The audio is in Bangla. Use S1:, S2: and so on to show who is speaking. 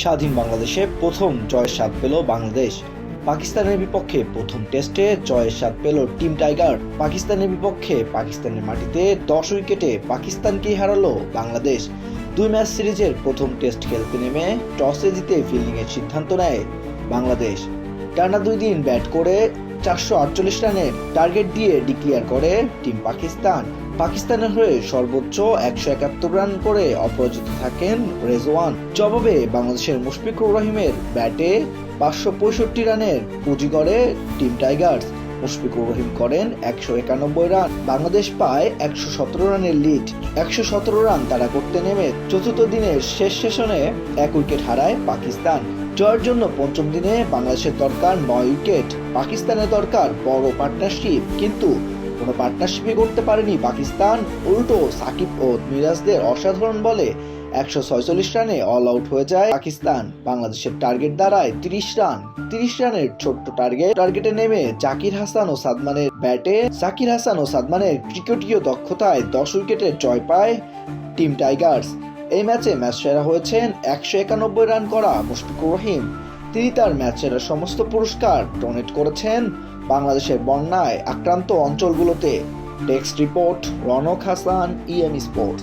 S1: স্বাধীন বাংলাদেশে প্রথম জয়ের স্বাদ পেল বাংলাদেশ। পাকিস্তানের বিপক্ষে প্রথম টেস্টে জয়ের স্বাদ পেল টিম টাইগার। পাকিস্তানের বিপক্ষে পাকিস্তানের মাটিতে 10 উইকেটে পাকিস্তানকেই হারালো বাংলাদেশ। 2 ম্যাচ সিরিজের প্রথম টেস্ট খেলতে নেমে টসে জিতে ফিল্ডিংয়ের সিদ্ধান্ত নেয় বাংলাদেশ। টানা 2 দিন ব্যাট করে 448 রানের টার্গেট দিয়ে ডিক্লেয়ার করে টিম পাকিস্তান। পাকিস্তানের হয়ে সর্বোচ্চ 171 রান করে অপরাজিত থাকেন রেজওয়ান। জবাবে বাংলাদেশের মুশফিকুর রহিমের ব্যাটে 565 রানের পুঁজি করে টিম টাইগার্স। মুশফিকুর রহিম করেন 191 রান। বাংলাদেশ পায় 117 রানের লিড। 117 রান তাড়া করতে নেমে চতুর্থ দিনের শেষ সেশনে 1 উইকেট হারায় পাকিস্তান। জয়ের জন্য পঞ্চম দিনে বাংলাদেশের দরকার 9 উইকেট। পাকিস্তানের দরকার বড় পার্টনারশিপ, কিন্তু কোনো পার্টনারশিপই করতে পারেনি পাকিস্তান। উল্টো সাকিব ও মিরাজদের অসাধারণ বলে 146 রানে অল আউট হয়ে যায় পাকিস্তান। বাংলাদেশের টার্গেট দাঁড়ায় 30 রান। 30 রানের ছোট্ট টার্গেটে নেমে জাকির হাসান ও সাদমানের ক্রিকেটীয় দক্ষতায় 10 উইকেটের জয় পায় টিম টাইগার্স। এই ম্যাচে ম্যাচ সেরা হয়েছেন 191 রান করা মুশফিকুর রহিম। তিনি তার ম্যাচ সেরার সমস্ত পুরস্কার ডোনেট করেছেন বাংলাদেশের বন্যায় আক্রান্ত অঞ্চলগুলোতে। Text report, Ronok Hasan, EM sports.